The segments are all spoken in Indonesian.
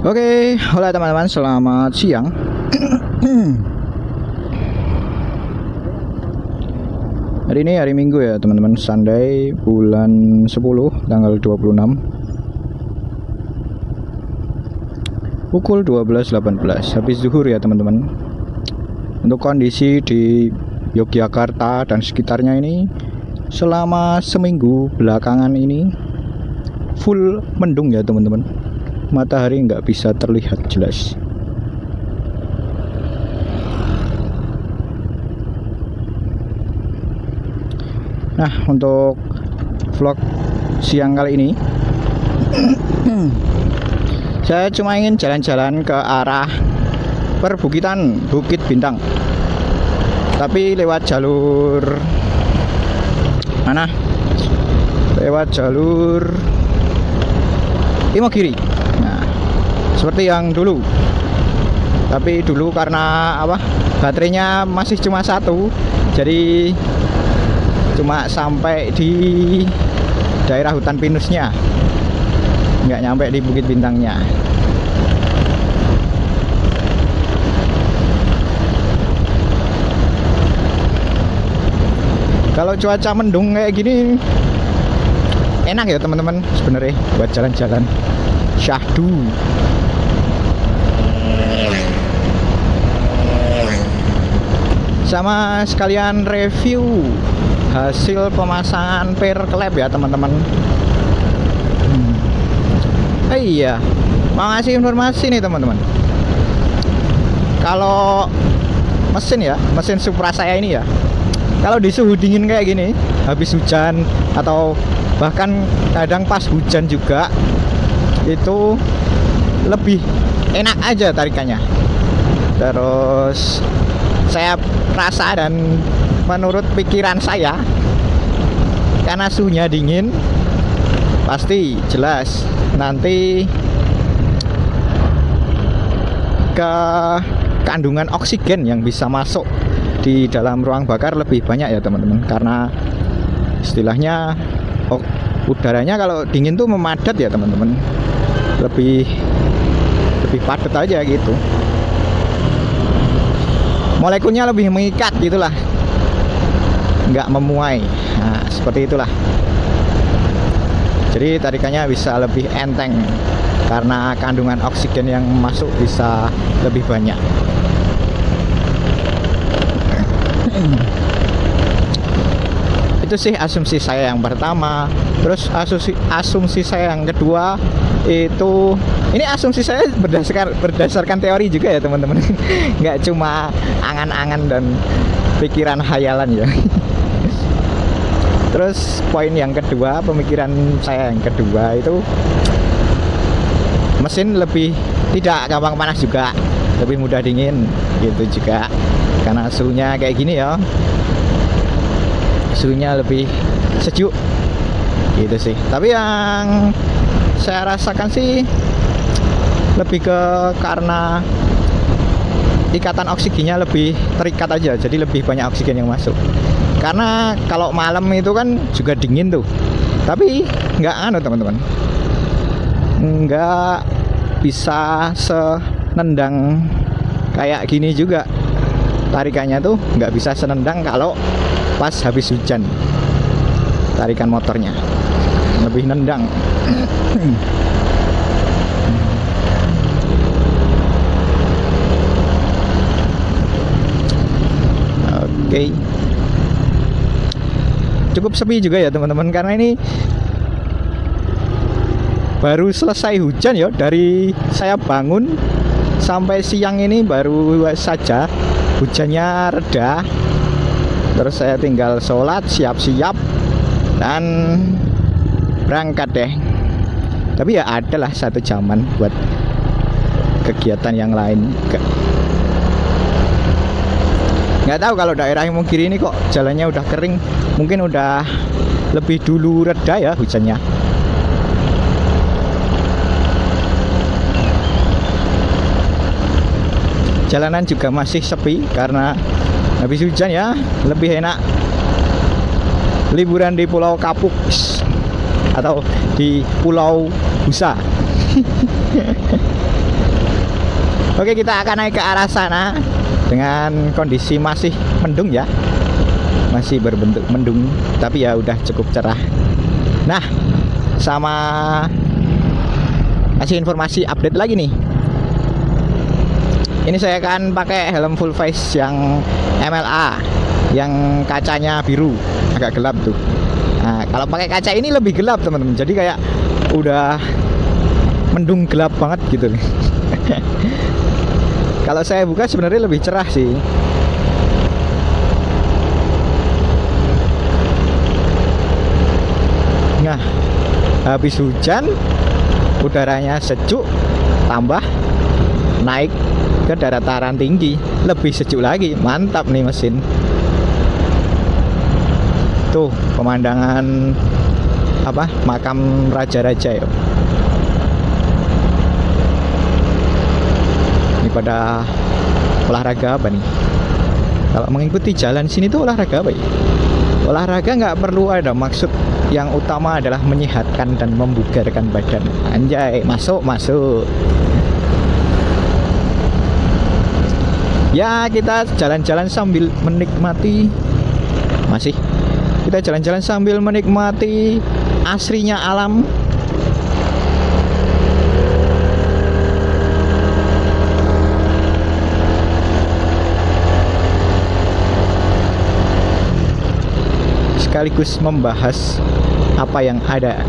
Oke, halo teman-teman, selamat siang. Hari ini hari Minggu ya teman-teman, Sunday bulan 10 tanggal 26 pukul 12.18 habis zuhur ya teman-teman. Untuk kondisi di Yogyakarta dan sekitarnya ini selama seminggu belakangan ini full mendung ya teman-teman. Matahari nggak bisa terlihat jelas. Nah, untuk vlog siang kali ini saya cuma ingin jalan-jalan ke arah perbukitan Bukit Bintang, tapi lewat jalur mana? Lewat jalur Imogiri. Nah, seperti yang dulu. Tapi dulu karena apa? Baterainya masih cuma satu, jadi cuma sampai di daerah hutan pinusnya, nggak nyampe di Bukit Bintangnya. Kalau cuaca mendung kayak gini enak ya teman-teman sebenarnya buat jalan-jalan syahdu. Sama sekalian review hasil pemasangan perklep ya teman-teman. Iya, mau ngasih informasi nih teman-teman. Kalau mesin ya, mesin Supra saya ini ya, kalau di suhu dingin kayak gini, habis hujan atau bahkan kadang pas hujan juga, itu lebih enak aja tarikannya. Terus saya rasa dan menurut pikiran saya, karena suhunya dingin, pasti jelas nanti ke kandungan oksigen yang bisa masuk di dalam ruang bakar lebih banyak ya teman-teman. Karena istilahnya udaranya kalau dingin tuh memadat ya teman-teman, lebih padat aja gitu, molekulnya lebih mengikat gitulah, nggak memuai. Nah, seperti itulah, jadi tarikannya bisa lebih enteng karena kandungan oksigen yang masuk bisa lebih banyak. Itu sih asumsi saya yang pertama. Terus asumsi saya yang kedua itu, ini asumsi saya berdasarkan teori juga ya teman-teman. Nggak cuma angan-angan dan pikiran hayalan ya. Terus poin yang kedua, pemikiran saya yang kedua itu, mesin lebih tidak gampang panas juga, lebih mudah dingin gitu juga, karena suhunya kayak gini ya, suhunya lebih sejuk gitu sih. Tapi yang saya rasakan sih lebih ke karena ikatan oksigennya lebih terikat aja, jadi lebih banyak oksigen yang masuk. Karena kalau malam itu kan juga dingin tuh, tapi nggak teman-teman, nggak bisa senendang kayak gini juga. Tarikannya tuh nggak bisa senendang kalau pas habis hujan. Tarikan motornya lebih nendang. Oke. Cukup sepi juga ya teman-teman, karena ini baru selesai hujan ya. Dari saya bangun sampai siang ini baru saja hujannya reda. Terus saya tinggal sholat, siap-siap dan berangkat deh. Tapi ya adalah satu jaman buat kegiatan yang lain. Nggak tahu kalau daerah Imogiri ini kok jalannya udah kering, mungkin udah lebih dulu reda ya hujannya. Jalanan juga masih sepi karena habis hujan ya, lebih enak liburan di Pulau Kapuk atau di Pulau Busa. Oke, kita akan naik ke arah sana dengan kondisi masih mendung ya. Masih berbentuk mendung, tapi ya udah cukup cerah. Nah, sama kasih informasi update lagi nih. Ini saya akan pakai helm full face yang MLA, yang kacanya biru, agak gelap tuh. Nah, kalau pakai kaca ini lebih gelap teman-teman. Jadi kayak udah mendung gelap banget gitu nih. Kalau saya buka sebenarnya lebih cerah sih. Nah, habis hujan, udaranya sejuk, tambah naik ke dataran tinggi, lebih sejuk lagi. Mantap nih mesin. Tuh pemandangan apa, makam raja-raja ya. Ini pada olahraga apa nih? Kalau mengikuti jalan sini tuh olahraga apa ya? Olahraga nggak perlu ada maksud, yang utama adalah menyehatkan dan membugarkan badan. Anjay, masuk. Ya, kita jalan-jalan sambil menikmati. Kita jalan-jalan sambil menikmati asrinya alam. Sekaligus membahas apa yang ada.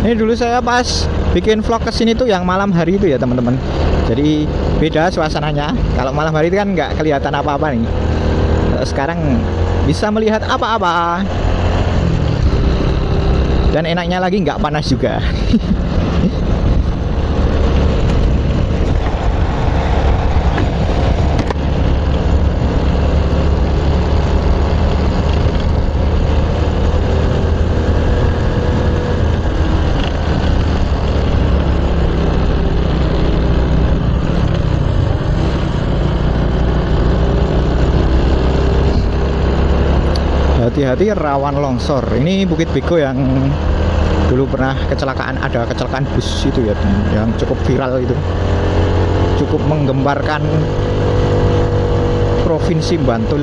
Ini dulu saya pas bikin vlog kesini tuh yang malam hari itu ya teman-teman. Jadi beda suasananya. Kalau malam hari itu kan nggak kelihatan apa-apa nih. Sekarang bisa melihat apa-apa. Dan enaknya lagi nggak panas juga. Hati-hati rawan longsor. Ini Bukit Bego yang dulu pernah ada kecelakaan bus itu ya, yang cukup viral itu, cukup menggemparkan provinsi Bantul.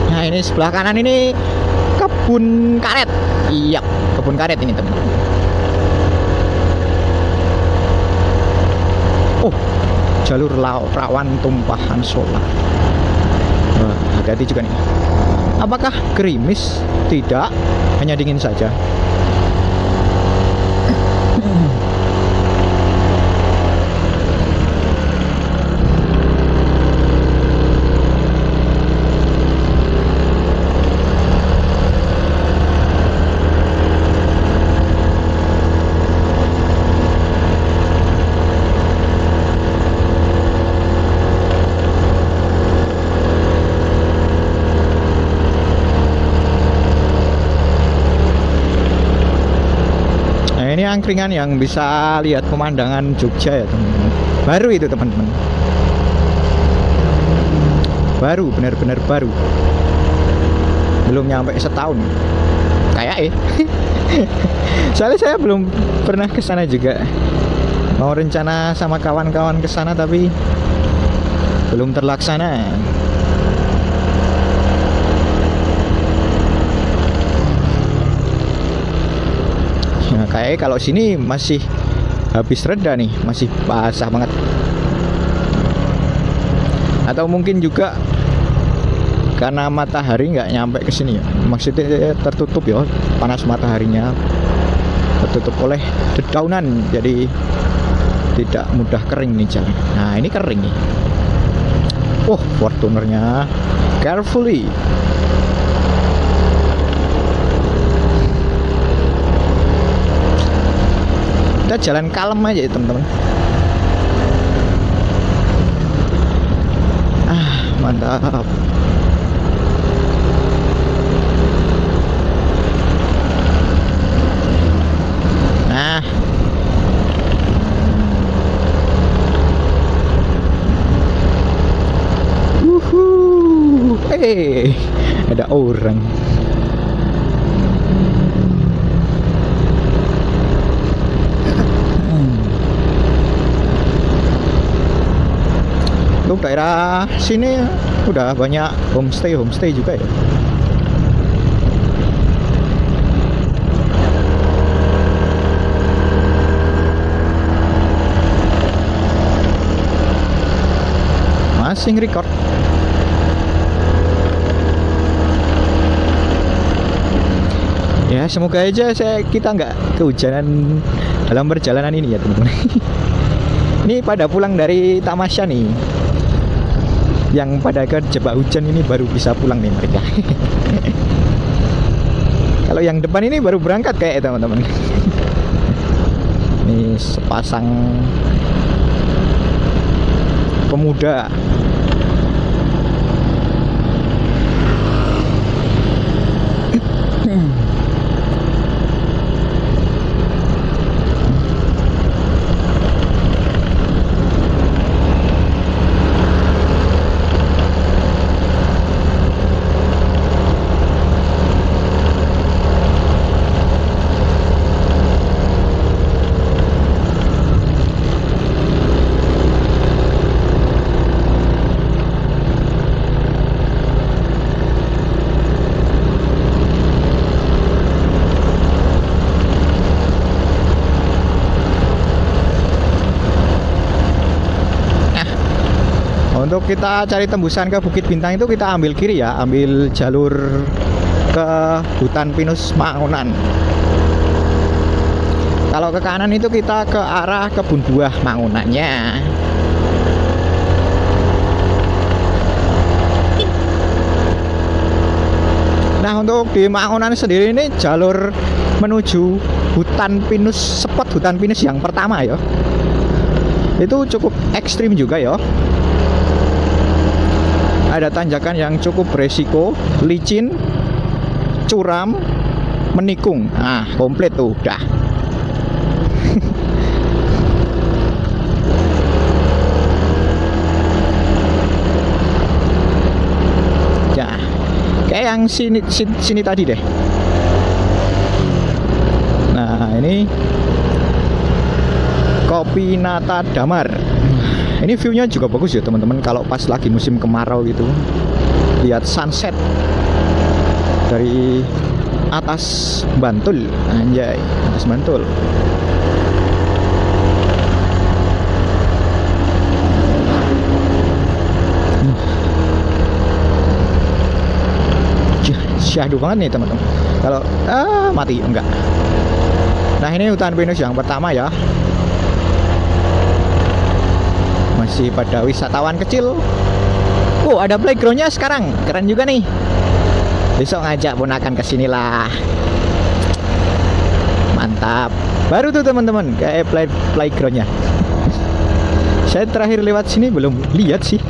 Nah, ini sebelah kanan ini kebun karet. Iya, kebun karet ini teman. Oh, jalur rawan tumpahan solar. Wah, hati-hati juga nih. Apakah gerimis? Tidak, hanya dingin saja. Ini angkringan yang bisa lihat pemandangan Jogja ya teman-teman. Baru itu teman-teman. Baru, benar-benar baru. Belum nyampe setahun. Kayak Soalnya saya belum pernah ke sana juga. Mau rencana sama kawan-kawan ke sana tapi belum terlaksana. Nah, kayak kalau sini masih habis reda nih, masih basah banget. Atau mungkin juga karena matahari nggak nyampe ke sini ya. Maksudnya tertutup ya, panas mataharinya tertutup oleh dedaunan, jadi tidak mudah kering nih jalan. Nah, ini kering nih. Oh, Fortunernya carefully. Kita jalan kalem aja ya teman-teman. Mantap. ada orang. Untuk daerah sini udah banyak homestay juga ya. Masih record. Ya semoga aja kita nggak kehujanan dalam perjalanan ini ya teman-teman. Ini pada pulang dari tamasya nih, yang pada kejebak hujan ini baru bisa pulang nih mereka. Kalau yang depan ini baru berangkat kayak teman-teman. Ini sepasang pemuda. Untuk kita cari tembusan ke Bukit Bintang itu kita ambil kiri ya, ambil jalur ke hutan pinus Mangunan. Kalau ke kanan itu kita ke arah kebun buah Mangunannya. Nah untuk di Mangunan sendiri ini jalur menuju hutan pinus, spot hutan pinus yang pertama ya, itu cukup ekstrim juga ya. Ada tanjakan yang cukup beresiko, licin, curam, menikung. Nah, komplit tuh udah. Ya, kayak yang sini tadi deh. Nah, ini Kopi Nata Damar. Ini view-nya juga bagus ya teman-teman, kalau pas lagi musim kemarau gitu. Lihat sunset dari atas Bantul. Anjay, atas Bantul. Syahdu banget nih teman-teman. Kalau mati enggak. Nah, ini hutan pinus yang pertama ya. Masih pada wisatawan kecil. Oh, ada playgroundnya sekarang, keren juga nih. Besok ngajak ponakan ke sini lah. Mantap. Baru tuh teman-teman, kayak playgroundnya. Saya terakhir lewat sini belum lihat sih.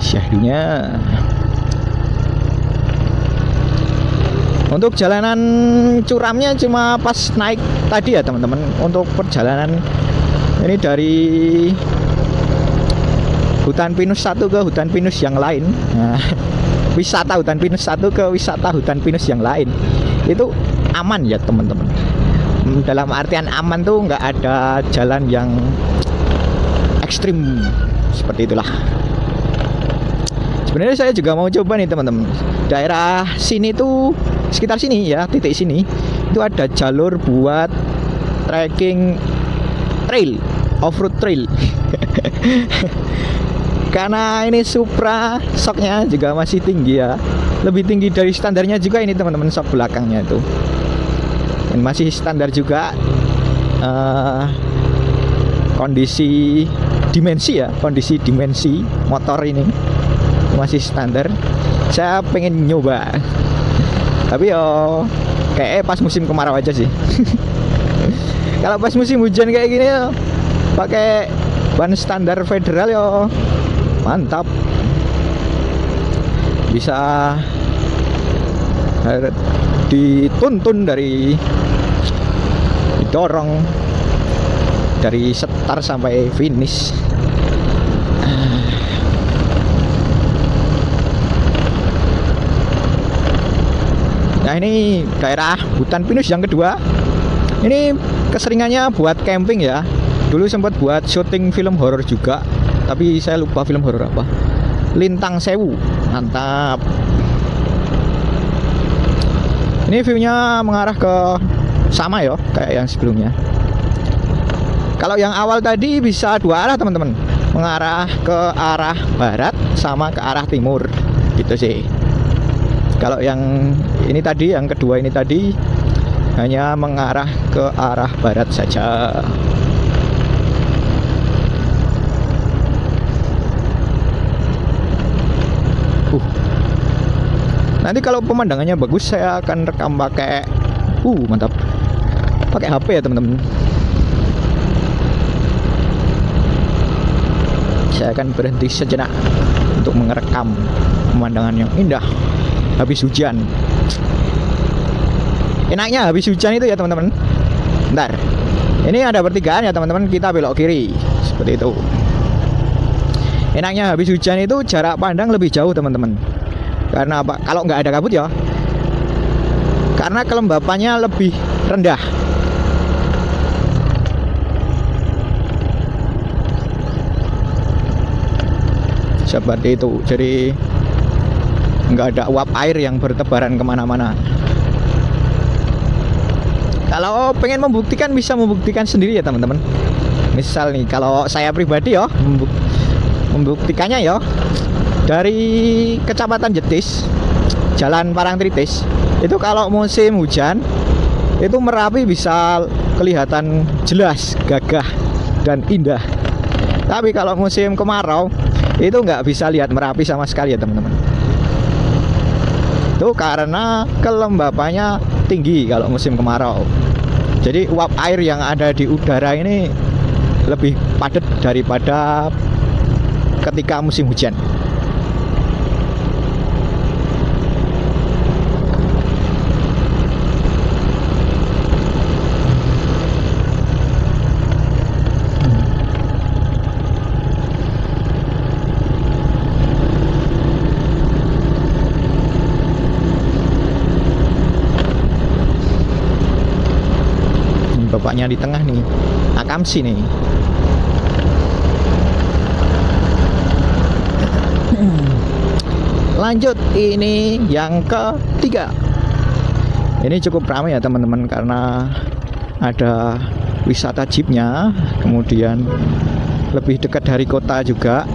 Syahdunya. Untuk jalanan curamnya cuma pas naik tadi ya teman-teman. Untuk perjalanan ini dari hutan pinus 1 ke hutan pinus yang lain. Nah, wisata hutan pinus 1 ke wisata hutan pinus yang lain itu aman ya teman-teman. Dalam artian aman tuh nggak ada jalan yang ekstrim seperti itulah. Sebenarnya saya juga mau coba nih teman-teman, daerah sini tuh, sekitar sini ya, titik sini itu ada jalur buat trekking trail, off-road trail. Karena ini Supra, shocknya juga masih tinggi ya, lebih tinggi dari standarnya juga ini teman-teman, shock belakangnya itu. Dan masih standar juga kondisi dimensi ya, kondisi dimensi motor ini masih standar. Saya pengen nyoba, tapi yo kayak pas musim kemarau aja sih. Kalau pas musim hujan kayak gini ya, pakai ban standar federal yo mantap, bisa dituntun didorong dari start sampai finish. Nah ini daerah hutan pinus yang kedua. Ini keseringannya buat camping ya. Dulu sempat buat syuting film horor juga, tapi saya lupa film horor apa. Lintang Sewu, mantap. Ini viewnya mengarah ke sama ya kayak yang sebelumnya. Kalau yang awal tadi bisa dua arah teman-teman, mengarah ke arah barat sama ke arah timur gitu sih. Kalau yang ini tadi, yang kedua ini tadi hanya mengarah ke arah barat saja. Nanti kalau pemandangannya bagus saya akan rekam pakai mantap. Pakai HP ya teman-teman. Saya akan berhenti sejenak untuk merekam pemandangan yang indah habis hujan. Enaknya habis hujan itu ya teman-teman. Bentar. Ini ada pertigaan ya teman-teman, kita belok kiri seperti itu. Enaknya habis hujan itu jarak pandang lebih jauh teman-teman. Karena apa? Kalau nggak ada kabut ya. Karena kelembapannya lebih rendah. Seperti itu. Jadi nggak ada uap air yang bertebaran kemana-mana. Kalau pengen membuktikan bisa membuktikan sendiri ya teman-teman. Misal nih, kalau saya pribadi ya membuktikannya ya dari Kecamatan Jetis, Jalan Parangtritis. Itu kalau musim hujan itu Merapi bisa kelihatan jelas, gagah dan indah. Tapi kalau musim kemarau itu nggak bisa lihat Merapi sama sekali ya teman-teman. Itu karena kelembapannya tinggi kalau musim kemarau. Jadi uap air yang ada di udara ini lebih padat daripada ketika musim hujan. Bapaknya di tengah nih, Akamsi nih. Lanjut, ini yang ketiga. Ini cukup ramai ya teman-teman karena ada wisata jeepnya, kemudian lebih dekat dari kota juga.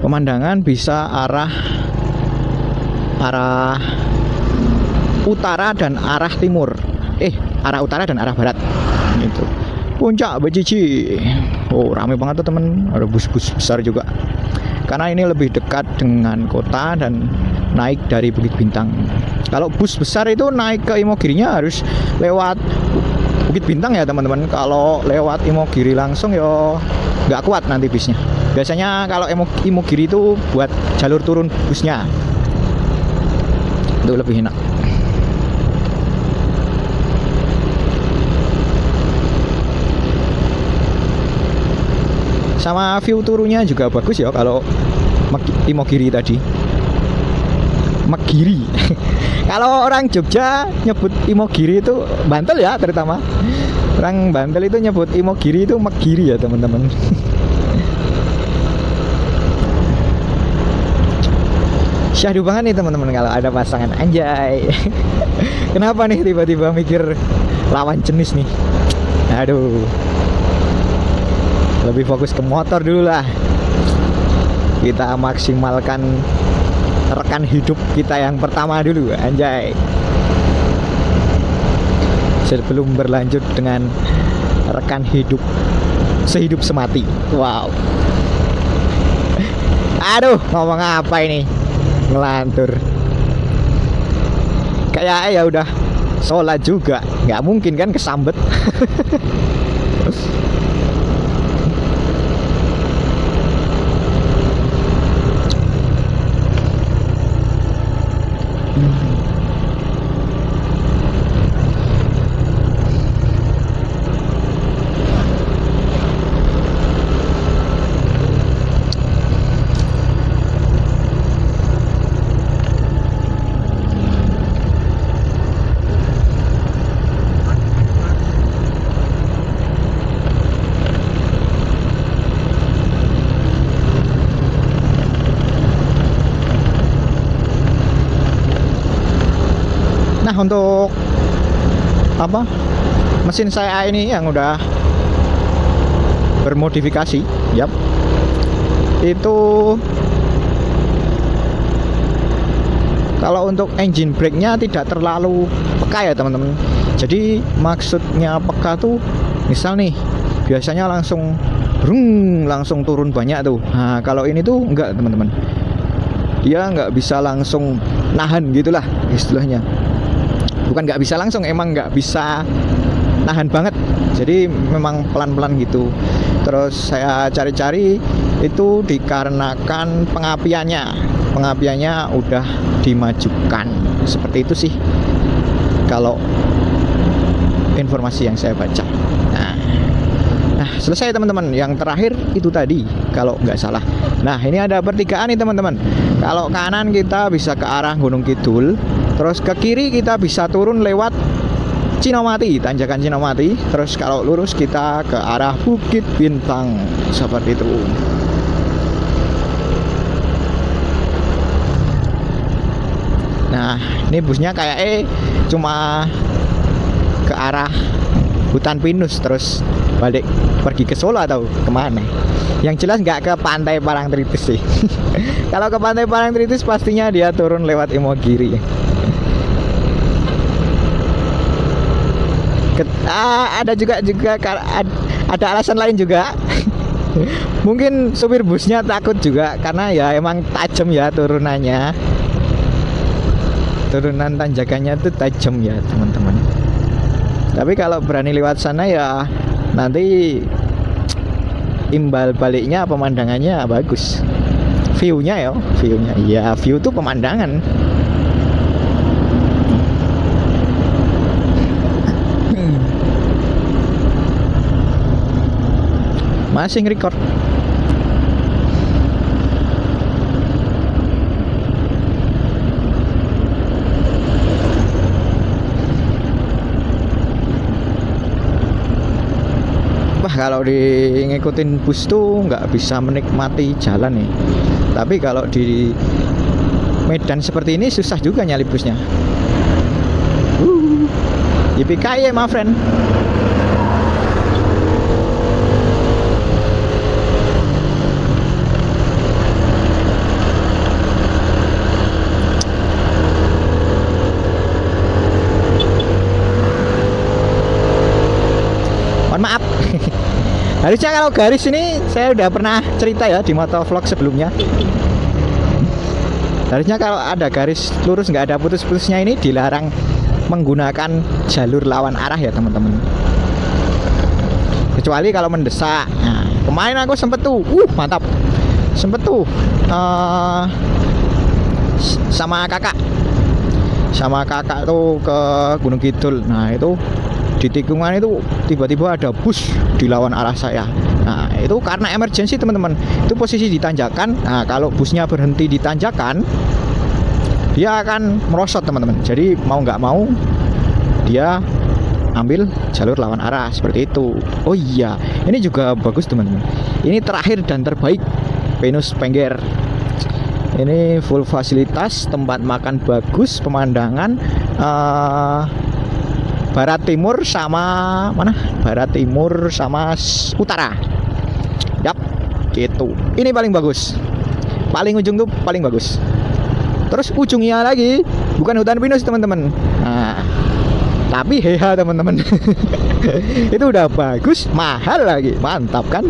Pemandangan bisa arah utara dan arah timur. Arah utara dan arah barat. Gitu. Puncak Bejici. Oh, ramai banget tuh teman. Ada bus-bus besar juga. Karena ini lebih dekat dengan kota dan naik dari Bukit Bintang. Kalau bus besar itu naik ke Imogirinya harus lewat Bukit Bintang ya teman-teman. Kalau lewat Imogiri langsung ya nggak kuat nanti busnya. Biasanya kalau Imogiri itu buat jalur turun busnya itu lebih enak. Sama view turunnya juga bagus ya kalau Imogiri tadi. Megiri. Kalau orang Jogja nyebut Imogiri itu, Bantul ya terutama. Orang Bantul itu nyebut Imogiri itu Megiri ya teman-teman. Syahdu banget nih teman-teman kalau ada pasangan, anjay. Kenapa nih tiba-tiba mikir lawan jenis nih? Aduh. Lebih fokus ke motor dulu lah. Kita maksimalkan rekan hidup kita yang pertama dulu, anjay. Sebelum berlanjut dengan rekan hidup sehidup semati. Wow. Aduh, ngomong apa ini? Ngelantur. Kayak ya udah sholat juga, nggak mungkin kan kesambet. Nah, untuk apa, mesin saya ini yang udah bermodifikasi, yap, itu kalau untuk engine brake-nya tidak terlalu peka ya teman-teman. Jadi maksudnya peka tuh, misal nih biasanya langsung langsung turun banyak tuh. Nah, kalau ini tuh enggak teman-teman, dia nggak bisa langsung nahan gitulah istilahnya. Bukan nggak bisa langsung, emang nggak bisa nahan banget, jadi memang pelan-pelan gitu. Terus saya cari-cari itu dikarenakan pengapiannya udah dimajukan, seperti itu sih kalau informasi yang saya baca. Nah, selesai teman-teman. Yang terakhir itu tadi kalau nggak salah. Nah, ini ada pertigaan nih teman-teman. Kalau kanan kita bisa ke arah Gunung Kidul, terus ke kiri kita bisa turun lewat Cinomati, tanjakan Cinomati. Terus kalau lurus kita ke arah Bukit Bintang, seperti itu. Nah, ini busnya kayak cuma ke arah hutan pinus terus balik pergi ke Solo atau kemana. Yang jelas nggak ke Pantai Parangtritis sih. Kalau ke Pantai Parangtritis pastinya dia turun lewat Imogiri. Ada juga ada alasan lain juga. Mungkin supir busnya takut juga karena ya emang tajam ya turunannya. Turunan tanjakannya tuh tajam ya teman-teman. Tapi kalau berani lewat sana ya nanti imbal baliknya pemandangannya bagus. View-nya. Iya, view tuh pemandangan. Masih nge-record. Kalau ngikutin bus tuh nggak bisa menikmati jalan nih. Tapi kalau di medan seperti ini susah juga nyali busnya. Yippee-ki-yay my friend. Mohon maaf. Harusnya kalau garis ini saya udah pernah cerita ya di motovlog sebelumnya. Harusnya kalau ada garis lurus nggak ada putus-putusnya ini dilarang menggunakan jalur lawan arah ya teman-teman. Kecuali kalau mendesak. Nah, kemarin aku sempet tuh, mantap, sempet tuh sama kakak tuh ke Gunung Kidul. Nah itu di tikungan itu tiba-tiba ada bus di lawan arah saya. Nah itu karena emergency teman-teman, itu posisi di tanjakan. Nah kalau busnya berhenti di tanjakan dia akan merosot teman-teman, jadi mau nggak mau dia ambil jalur lawan arah seperti itu. Oh iya, ini juga bagus teman-teman, ini terakhir dan terbaik Pinus Pengger. Ini full fasilitas, tempat makan bagus, pemandangan barat timur sama mana? Barat timur sama utara. Yap, gitu. Ini paling bagus. Paling ujung tuh paling bagus. Terus ujungnya lagi bukan hutan pinus teman-teman. Nah, tapi heha teman-teman. Itu udah bagus, mahal lagi. Mantap kan?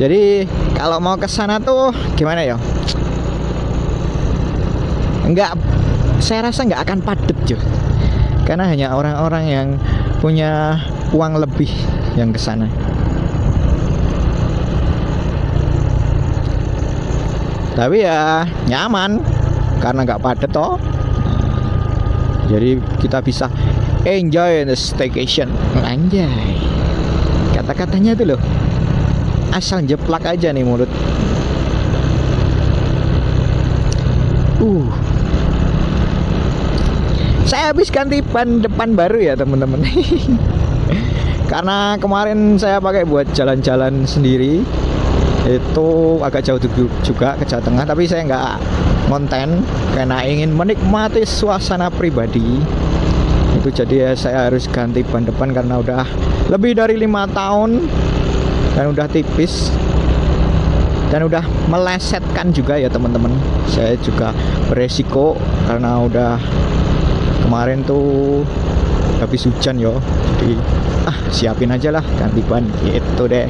Jadi kalau mau ke sana tuh gimana ya? Saya rasa nggak akan padat Jo, karena hanya orang-orang yang punya uang lebih yang ke sana. Tapi ya nyaman karena nggak padat toh. Jadi kita bisa enjoy the staycation. Anjay, kata-katanya tuh loh asal jeplak aja nih mulut. Saya habis ganti ban depan baru ya teman-teman. Karena kemarin saya pakai buat jalan-jalan sendiri. Itu agak jauh juga ke Jawa Tengah, tapi saya nggak konten karena ingin menikmati suasana pribadi. Itu jadi ya saya harus ganti ban depan karena udah lebih dari 5 tahun dan udah tipis dan udah melesetkan juga ya teman-teman. Saya juga beresiko karena udah kemarin tuh habis hujan yo, jadi siapin aja lah ganti ban gitu deh.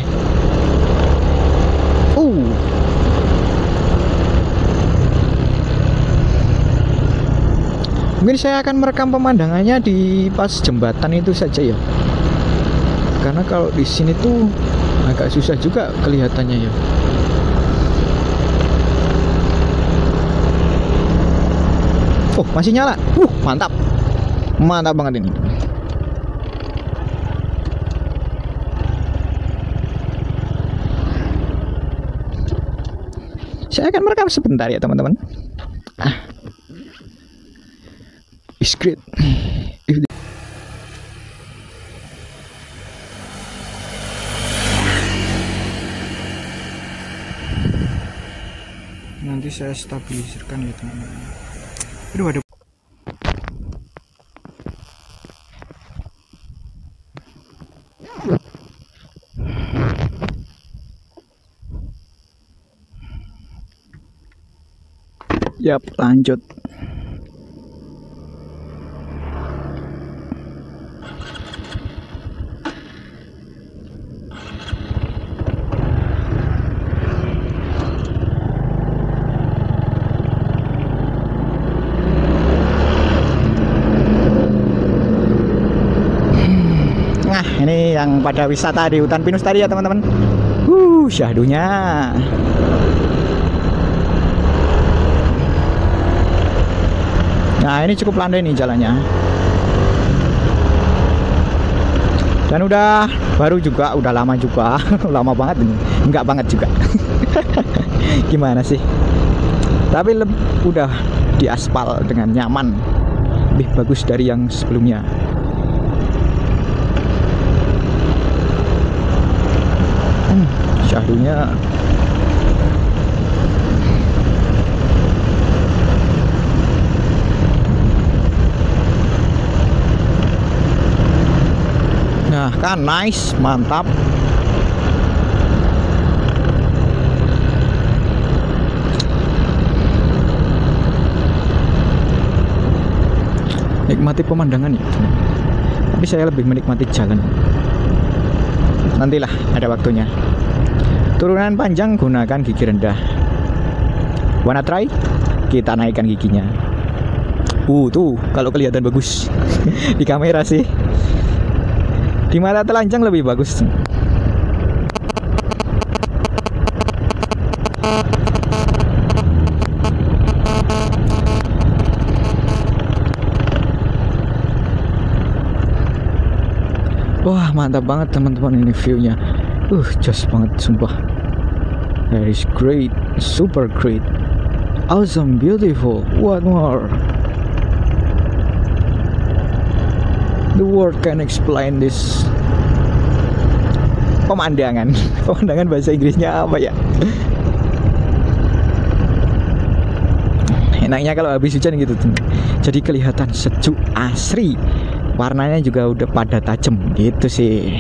Mungkin saya akan merekam pemandangannya di pas jembatan itu saja ya, karena kalau di sini tuh agak susah juga kelihatannya ya. Oh, masih nyala. Mantap. Mantap banget ini. Saya akan merekam sebentar ya teman-teman. It's great. Nanti saya stabilisirkan ya teman-teman. Aduh, ada. Yap, lanjut. Nah, ini yang pada wisata di hutan pinus tadi ya teman-teman. Syahdunya. Nah, ini cukup landai nih jalannya. Dan udah baru juga, udah lama juga. Lama banget ini. Enggak banget juga. Gimana sih? Tapi udah diaspal dengan nyaman. Lebih bagus dari yang sebelumnya. Syahdunya. Nah kan, nice, mantap. Nikmati pemandangan ya, tapi saya lebih menikmati jalan. Nantilah ada waktunya. Turunan panjang gunakan gigi rendah. Wanna try? Kita naikkan giginya. Tuh kalau kelihatan bagus di kamera sih. Di mata telanjang lebih bagus. Wah, mantap banget teman-teman ini view-nya. Just banget sumpah. That is great, super great, awesome, beautiful. What more? The word can explain this. Pemandangan. Pemandangan bahasa Inggrisnya apa ya? Enaknya kalau habis hujan gitu tuh. Jadi kelihatan sejuk asri. Warnanya juga udah pada tajam gitu sih.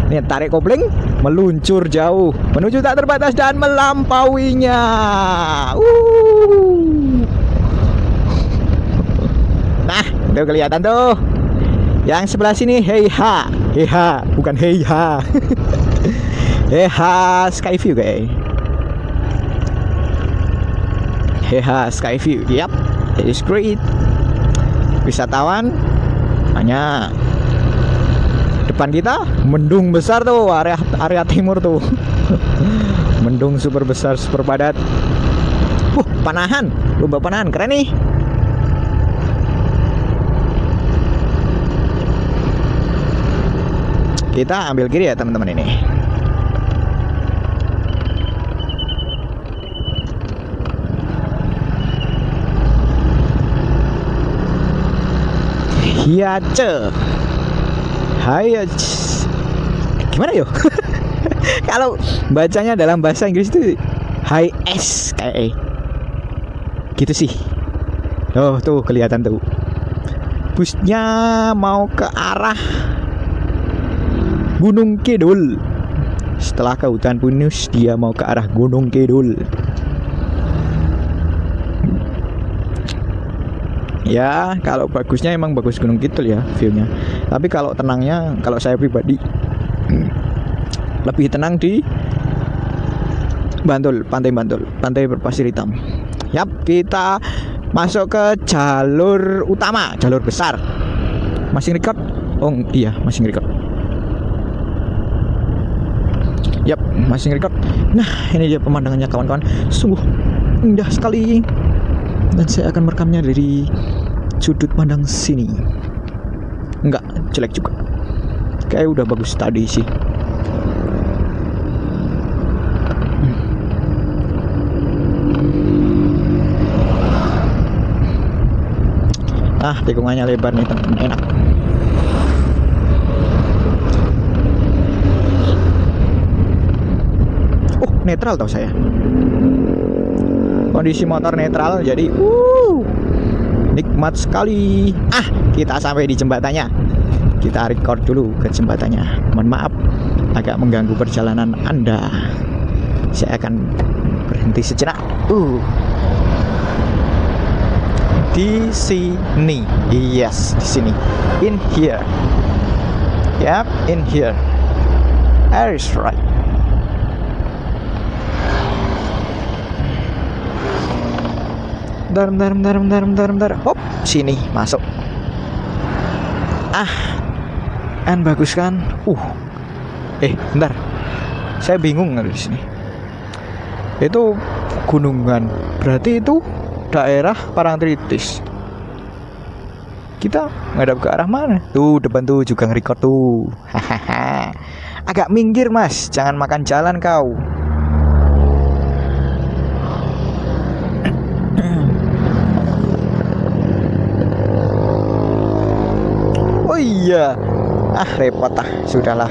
Ini tarik kopling, meluncur jauh menuju tak terbatas dan melampauinya. Nah, itu kelihatan tuh. Yang sebelah sini heiha, bukan heiha. Heiha Skyview guys. Heiha Skyview, yap, it is great. Wisatawan hanya depan kita mendung besar tuh, area timur tuh. Mendung super besar, super padat. Panahan, lomba panahan, keren nih. Kita ambil kiri ya teman-teman ini. Hiace. gimana yo? Kalau bacanya dalam bahasa Inggris itu high S kayak gitu sih. Oh tuh kelihatan tuh, busnya mau ke arah Gunung Kidul. Setelah ke hutan pinus dia mau ke arah Gunung Kidul. Ya kalau bagusnya emang bagus Gunung Kidul ya viewnya. Tapi kalau tenangnya, kalau saya pribadi lebih tenang di Bantul, pantai berpasir hitam. Yap, kita masuk ke jalur utama, jalur besar. Masih record? Oh iya, masih record. Yap, masih record. Nah, ini dia pemandangannya kawan-kawan. Sungguh indah sekali. Dan saya akan merekamnya dari sudut pandang sini. Enggak, jelek juga. Kayak udah bagus tadi sih. Ah, tikungannya lebar nih, enak. Oh, netral tau saya. Kondisi motor netral, jadi nikmat sekali. Ah, kita sampai di jembatannya. Kita record dulu ke jembatannya. Mohon maaf, agak mengganggu perjalanan Anda. Saya akan berhenti sejenak. Di sini, yes, di sini, in here, yep, in here, that is right. Bentar, hop, sini masuk. Kan bagus kan? Bentar, saya bingung di sini. Itu gunungan, berarti itu daerah Parangtritis. Kita ngadap ke arah mana? Tuh depan tuh juga nge-record tuh. Hahaha. Agak minggir mas, jangan makan jalan kau. Oh iya, repot sudahlah.